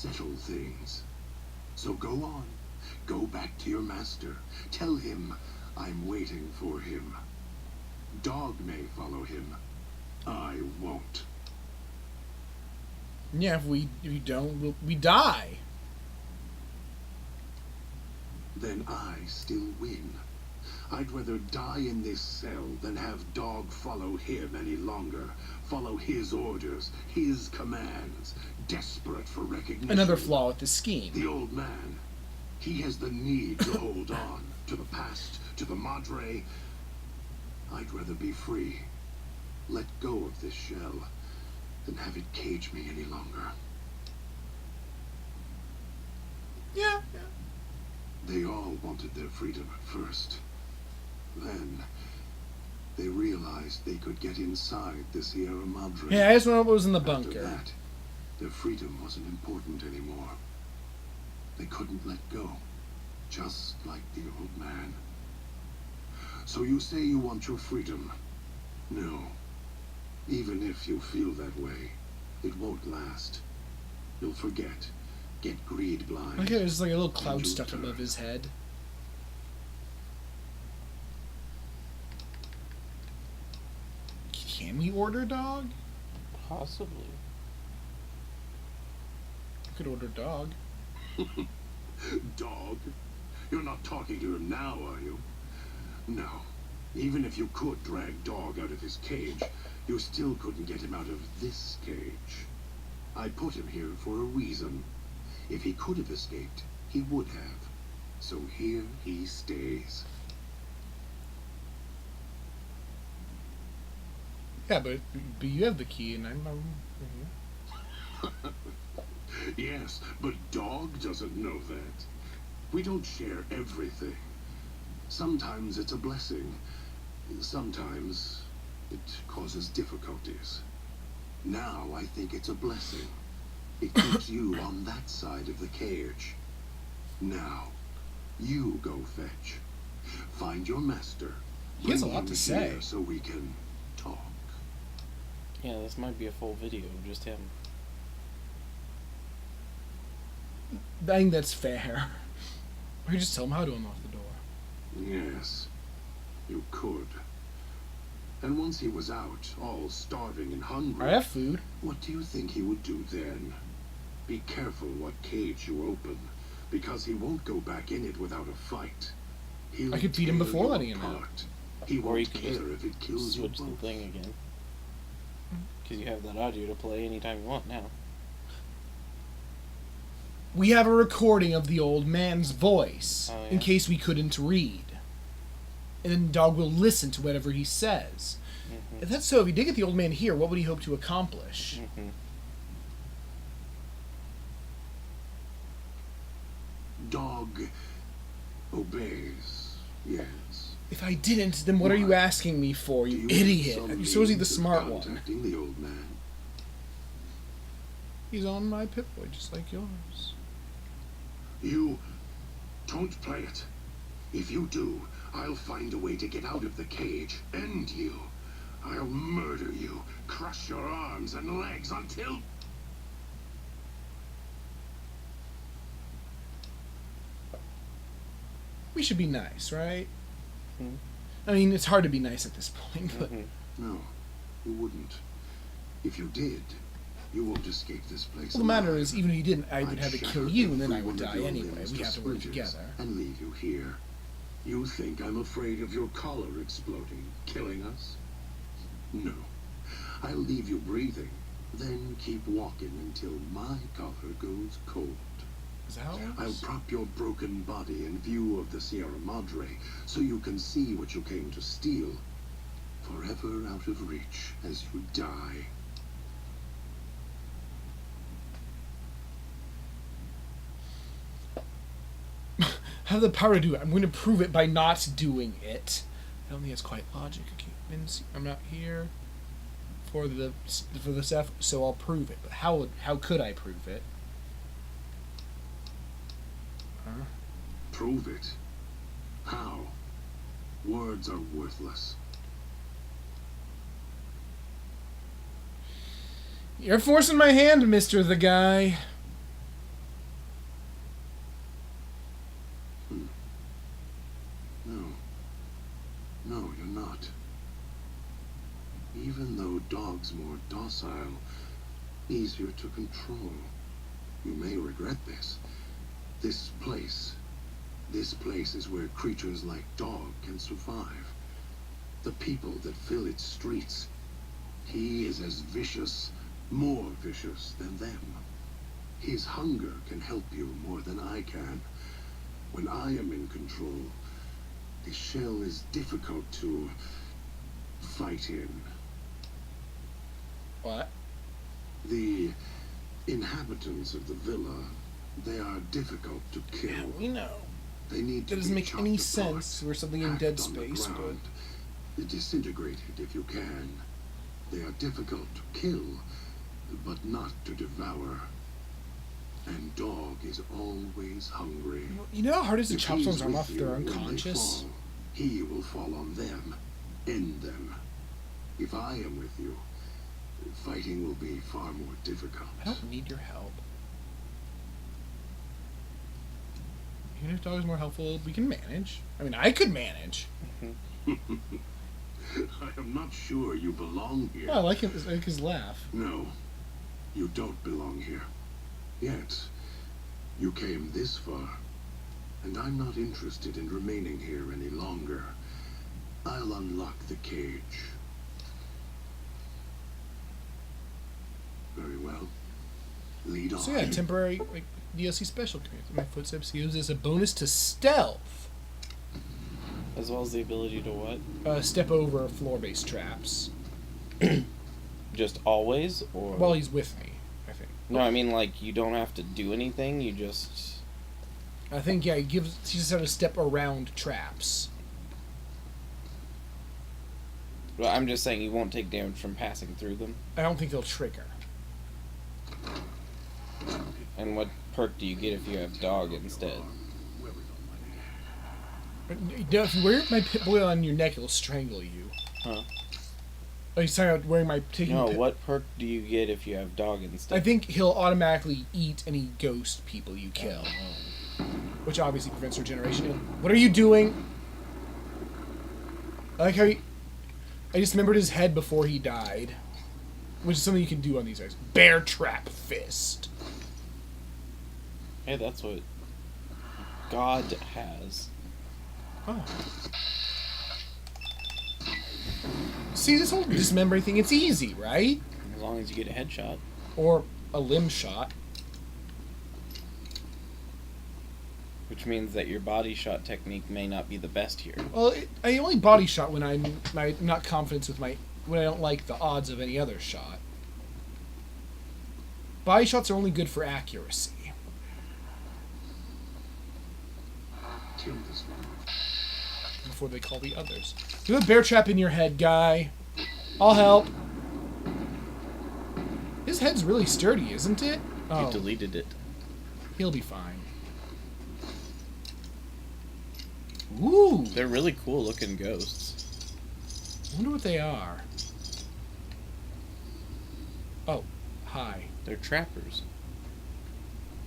settle things. So go on. Go back to your master. Tell him I'm waiting for him. Dog may follow him. I won't. Yeah, if we don't, we die. Then I still win. I'd rather die in this cell than have Dog follow him any longer. Follow his orders, his commands, desperate for recognition. Another flaw with the scheme. The old man, he has the need to hold on to the past, to the Madre. I'd rather be free. Let go of this shell than have it cage me any longer. Yeah. They all wanted their freedom at first. Then, they realized they could get inside the Sierra Madre. Yeah, I just wonder what was in the After bunker. that, their freedom wasn't important anymore. They couldn't let go, just like the old man. So you say you want your freedom? No. Even if you feel that way, it won't last. You'll forget. Get greed blind. Okay, there's like a little and cloud you'll stuck turn. above his head. Can we order dog? Possibly. We could order dog. Dog? You're not talking to him now, are you? No. Even if you could drag Dog out of his cage, you still couldn't get him out of this cage. I put him here for a reason. If he could have escaped, he would have. So here he stays. Yeah, but you have the key, and I'm Yes, but Dog doesn't know that. We don't share everything. Sometimes it's a blessing. Sometimes it causes difficulties. Now I think it's a blessing. It keeps you on that side of the cage. Now, you go fetch. Find your master. He has a Bring lot him to say. here so we can talk. Yeah, this might be a full video of just him. I think that's fair. Or you just tell him how to unlock the door. Yes, you could. And once he was out, all starving and hungry, I have food. what do you think he would do then? Be careful what cage you open, because he won't go back in it without a fight. He'll I could feed him tear before you letting him out. apart. He Or you won't could care just if it kills you Switch the both. thing again. Because you have that audio to play anytime you want now. We have a recording of the old man's voice, Oh, in yeah? case we couldn't read. And then Dog will listen to whatever he says. Mm-hmm. If that's so, if he did get the old man here, what would he hope to accomplish? Mm-hmm. Dog obeys, yes. If I didn't, then what are you Why? asking me for, Do you have idiot? some You're supposed to be the means of smart one. contacting the old man? He's on my Pip-Boy, just like yours. You don't play it. If you do, I'll find a way to get out of the cage, end you. I'll murder you, crush your arms and legs until... We should be nice, right? Mhm. I mean, it's hard to be nice at this point, but... Mm-hmm. No, you wouldn't. If you did, you won't escape this place Well, the matter alive. is, even if he didn't, I would I'd have to shatter kill you, and then I every would one of die your anyway. limbs We to have to work splinters together. and leave you here. You think I'm afraid of your collar exploding, killing us? No. I'll leave you breathing, then keep walking until my collar goes cold. Is that how it I'll works? prop your broken body in view of the Sierra Madre so you can see what you came to steal, forever out of reach as you die. I have the power to do it. I'm going to prove it by not doing it. I don't think it's quite logic. I'm not here for the stuff, so I'll prove it. But how could I prove it? Huh? Prove it. How? Words are worthless. You're forcing my hand, Mr. the Guy. even though dogs more docile, easier to control. You may regret this. This place is where creatures like dog can survive. The people that fill its streets. He is as vicious, more vicious than them. His hunger can help you more than I can. When I am in control, the shell is difficult to fight in. What? The inhabitants of the villa, they are difficult to kill. Yeah, we know. They need to That doesn't be make chopped any apart, sense. We're something in Dead hacked on the Space, but ground, disintegrated if you can. They are difficult to kill, but not to devour. And dog is always hungry. you know how hard it is to If chop he's someone's arm with off if you they're when they unconscious? fall, he will fall on them, end them. If I am with you, fighting will be far more difficult. I don't need your help. Even if dog is more helpful, we can manage. I mean, I could manage. I am not sure you belong here. Oh, I like his laugh. No, you don't belong here. Yet, you came this far, and I'm not interested in remaining here any longer. I'll unlock the cage. Very well. Lead on. So yeah, temporary DLC special command. My footsteps used as a bonus to stealth. As well as the ability to what? Step over floor-based traps Just always, or while he's with me. I think. no? I mean, like you don't have to do anything. You just I think yeah, he just how to step around traps. Well, I'm just saying you won't take damage from passing through them. I don't think they'll trigger. And what perk do you get if you have dog instead? If you wear my pit boy on your neck, it'll strangle you. Huh? Oh, he's talking about wearing my taking. No, what perk do you get if you have dog instead? I think he'll automatically eat any ghost people you kill, which obviously prevents regeneration. What are you doing? I like how I just remembered his head before he died, which is something you can do on these guys. Bear trap fist. Hey, that's what God has. Oh. See, this whole dismembering thing, it's easy, right? As long as you get a headshot. Or a limb shot. Which means that your body shot technique may not be the best here. Well, I only body shot when I'm not confident with when I don't like the odds of any other shot. Body shots are only good for accuracy. Kill this one. Before they call the others. Do a bear trap in your head, guy. I'll help. His head's really sturdy, isn't it? You deleted it. He'll be fine. Ooh. They're really cool looking ghosts. I wonder what they are. Oh, hi. They're trappers.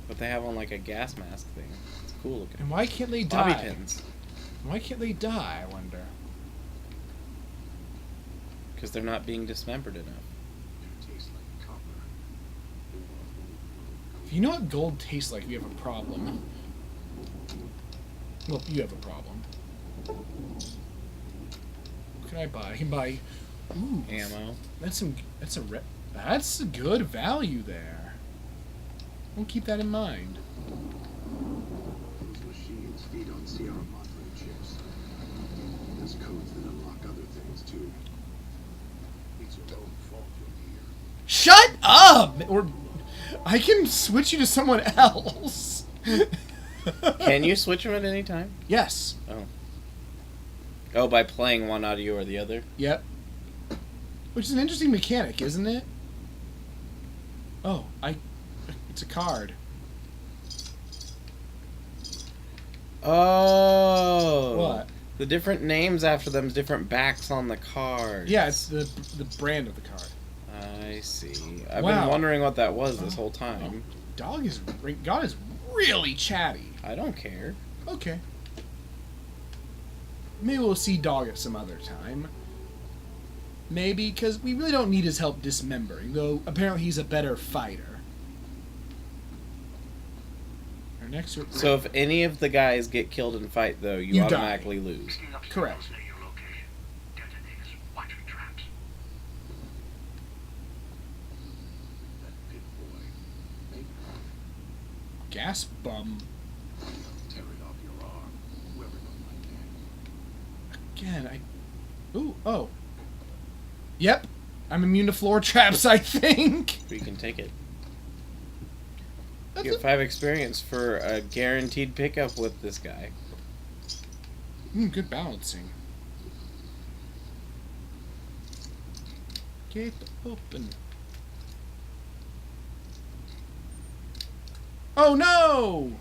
But they have on like a gas mask thing. It's cool looking. And why can't they die? Bobby pins. Why can't they die, I wonder? Because they're not being dismembered enough. It tastes like copper. If you know what gold tastes like, you have a problem. Well, you have a problem. What can I buy? I can buy... Ooh. Ammo. That's a good value there. We'll keep that in mind. Those machines feed on Sierra Madre chips. There's codes that unlock other things too. It's your own fault you're here. Shut up! Or I can switch you to someone else. Can you switch them at any time? Yes. Oh. Oh, by playing one audio or the other? Yep. Which is an interesting mechanic, isn't it? Oh, it's a card. Oh. What? The different names after them is different backs on the card. Yeah, it's the brand of the card. I see. I've Wow. been wondering what that was this whole time. God is really chatty. I don't care. Okay. Maybe we'll see Dog at some other time. Maybe, because we really don't need his help dismembering, though apparently he's a better fighter. Our next... So if any of the guys get killed in fight, though, you die. automatically lose. Correct. Gas bum. Tear it off your arm. Whoever don't like that. Again, Ooh, oh. Yep. I'm immune to floor traps, I think. We can take it. That's You get 5 experience for a guaranteed pickup with this guy. Good balancing. Gate open. Oh no!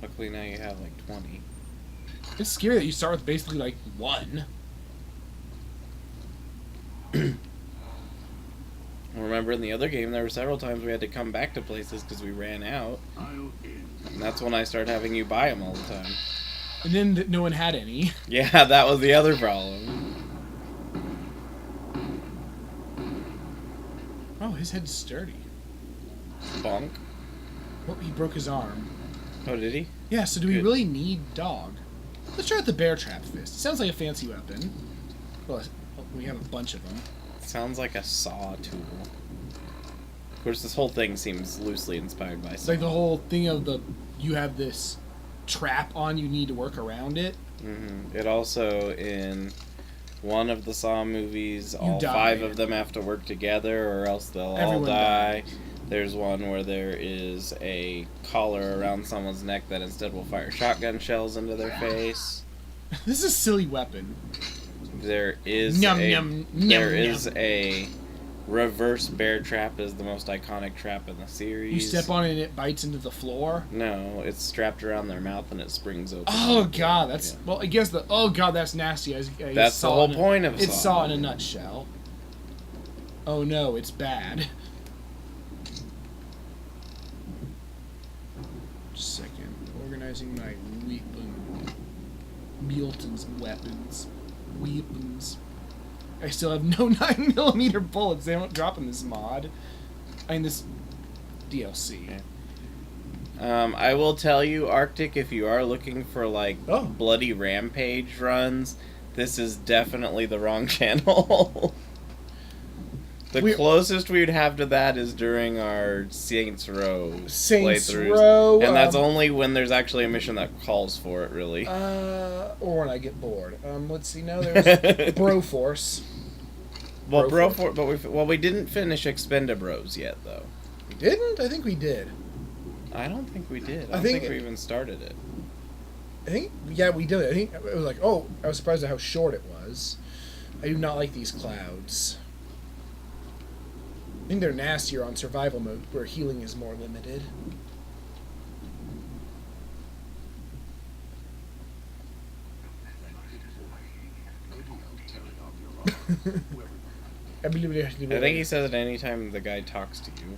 Luckily now you have like 20. It's scary that you start with basically like 1. Remember in the other game there were several times we had to come back to places because we ran out. I'll end. And that's when I started having you buy them all the time. And then no one had any. Yeah, that was the other problem. Oh, his head's sturdy. Bonk. Oh, he broke his arm. Oh, did he? Yeah, so do we Good. really need dog? Let's try out the bear trap fist. It sounds like a fancy weapon. Well, we have a bunch of them. Sounds like a saw tool. Of course, this whole thing seems loosely inspired by It's saw. like the whole thing of you have this trap on, you need to work around it. Mm-hmm. It also, in one of the Saw movies, all die. 5 of them have to work together or else they'll Everyone all die. dies. There's one where there is a collar around someone's neck that instead will fire shotgun shells into their face. This is a silly weapon. There is Yum, a yum, there yum, is a reverse bear trap is the most iconic trap in the series. You step on it and it bites into the floor. No, it's strapped around their mouth and it springs open. Oh god, that's Yeah. well. I guess that's nasty. I That's the saw whole in a- point of It's Saw. Saw in a nutshell. Oh no, it's bad. Just a second. Organizing my weapon. Muleton's weapons. Weapons. I still have no 9mm bullets. They don't drop in this mod. I mean, this DLC. Yeah. I will tell you, Arctic, if you are looking for like Oh. bloody rampage runs, this is definitely the wrong channel. The closest we'd have to that is during our Saints Row Saints playthroughs. Row, And that's only when there's actually a mission that calls for it, really. Or when I get bored. Let's see. Now there's Broforce. Well, Broforce. we didn't finish Expendabros yet, though. We didn't? I think we did. I don't think we did. I I don't think- think we even started it. I think, yeah, we did. I think it was like, oh, I was surprised at how short it was. I do not like these clouds. I think they're nastier on survival mode, where healing is more limited. Maybe I'll tear it off your arm. Whoever I think he says it anytime the guy talks to you.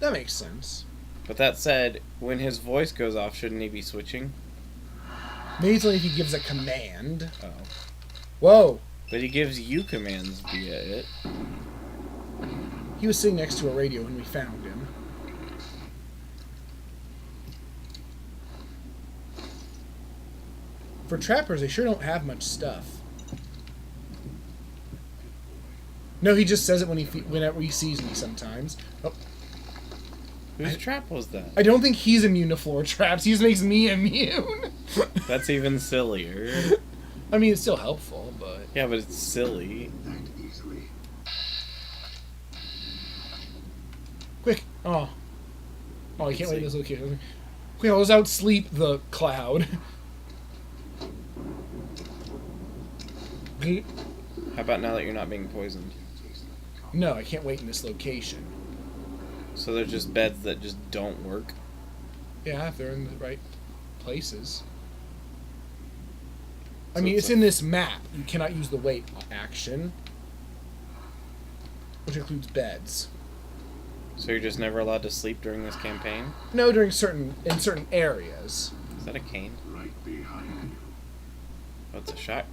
That makes sense. But that said, when his voice goes off, shouldn't he be switching? Maybe it's only if he gives a command. Oh. Whoa! But he gives you commands via it. He was sitting next to a radio when we found him. For trappers, they sure don't have much stuff. No, he just says it whenever he sees me sometimes. Oh, Whose trap was that? I don't think he's immune to floor traps. He just makes me immune. That's even sillier. I mean, it's still helpful, but... Yeah, but it's silly. that easily. Quick! Oh. Oh, I can't wait this location. Quick, let's outsleep the cloud. How about now that you're not being poisoned? No, I can't wait in this location. So they're just beds that just don't work? Yeah, if they're in the right places. I So mean, it's it's in this map. You cannot use the wait action. Which includes beds. So you're just never allowed to sleep during this campaign? No, in certain areas. Is that a cane? Right behind you. Oh, it's a shot.